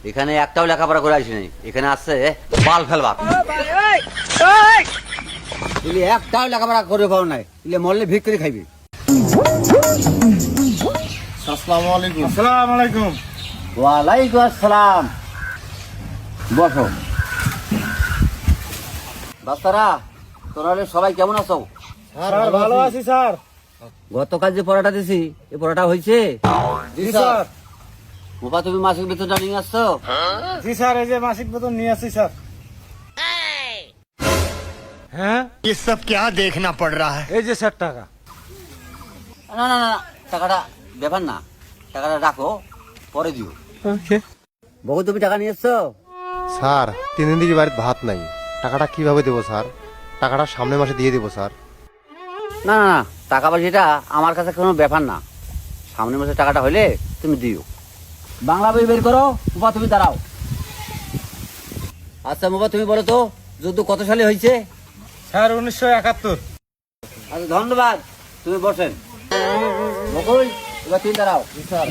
এখানে একটাও লেখাপড়া করে আসিনি, এখানে আসছে বাল ফেলবার। ইলে একটাও লেখাপড়া করে পাও নাই, ইলে মরলে ভিক করে খাইবি। আসসালামু আলাইকুম। আসসালামু আলাইকুম। ওয়ালাইকুম আসসালাম। বসো। বাচ্চারা, তোরা সবাই কেমন আছো? স্যার ভালো আছি স্যার। গতকাল যে পড়াটা দিছি, এই পড়াটা হয়েছে? জি স্যার। বাবা, তুমি মাসিক বেতনটা নিয়ে আসছো? জি স্যার, এই যে মাসিক বেতন নিয়ে আসছি স্যার। হ্যাঁ, ये सब क्या देखना पड़ रहा है? এই যে স্যার টাকা। না না না, টাকাটা ব্যাপার না, টাকাটা রাখো, পরে দিও। বহু, তুমি টাকা নিয়ে এসছো? স্যার 3 দিন থেকে বাড়িতে ভাত নাই, টাকাটা কিভাবে দেবো স্যার? টাকাটা সামনের মাসে দিয়ে দেবো স্যার। না না না, টাকা পয়সাটা আমার কাছে কোনো ব্যাপার না, সামনের মাসে টাকাটা হলে তুমি দিও। বাংলা বই বের করো। বাবা, তুমি দাঁড়াও। আচ্ছা বাবা, তুমি বলো তো, যুদ্ধ কত সালে হয়েছে? স্যার 1971। আচ্ছা, ধন্যবাদ, তুমি বসেন। বকুল, এবার তুমি দাঁড়াও। স্যার।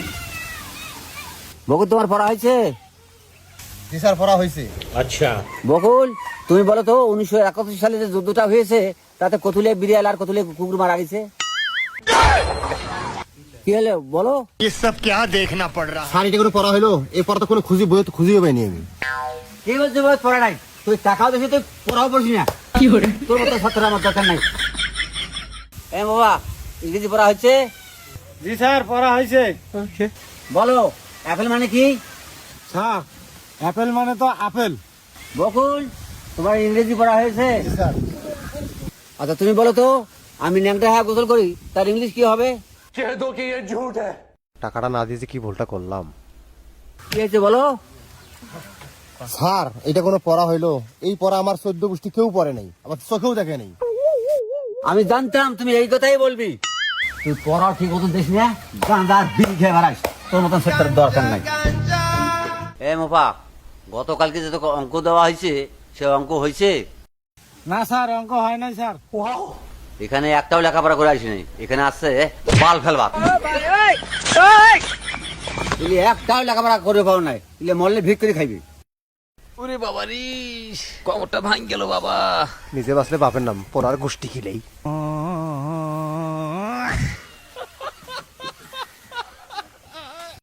বকুল, তোমার পড়া হয়েছে? জি স্যার, পড়া হয়েছে। বকুল, তুমি বলো তো, 1971 সালে যে যুদ্ধটা হয়েছে, তাতে কতুলে বিড়াল আর কতুলে কুকুর মারা গেছে। কি হলো বলো? ये सब क्या देखना पड़ रहा है? স্যার এটা করে পড়া হলো, এই পড়া তো কোনো খুঁজে পাইনি আমি। কি বলছো বল? পড়া নাই? তুই টাকাও দেখি, তুই পড়াও পড়ছি না। তোর মতো ছাত্র আমার দরকার নাই। এ বাবা, ইংরেজি পড়া হচ্ছে? জি স্যার, পড়া হয়েছে। বলো, অ্যাপেল মানে কি? স্যার, অ্যাপেল মানে তো আপেল। বকুল, তোমার ইংরেজি পড়া হয়েছে? স্যার আচ্ছা, তুমি বলো তো, আমি ন্যাংটা হ্যাঁ গোসল করি, তার ইংলিশ কি হবে? টাকাটা না দিয়ে যে কি ভুলটা করলাম। কি হয়েছে বলো? স্যার এটা কোনো পড়া হইলো? এই পড়া আমার 14 গোষ্ঠী কেউ পড়ে নাই, আমার চোখেও দেখে নাই। আমি জানতাম তুমি এই কথাই বলবি। তুই পড়াও ঠিক মতো দেখ না, গাঁদা বিড়ি খেয়ে বেড়াইস, তোর মতন সেক্টরের দরকার নাই। এ মোপা, গতকালকে যে তোকে অঙ্ক দেওয়া হয়েছে, সে অঙ্ক হয়েছে? না স্যার, অঙ্ক হয় নাই স্যার। এখানে একটাও লেখাপড়া করে আসিনি, এখানে আসছে বাল ফেলবার। ইলে একটাও লেখাপড়া করে পাও নাই, ইলে মরলে ভিক করে খাইবি। ওরে বাবা রে, কবরটা ভাঙ গেল বাবা। নিজে বাঁচলে বাপের নাম, পড়ার গোষ্ঠী খিলেই।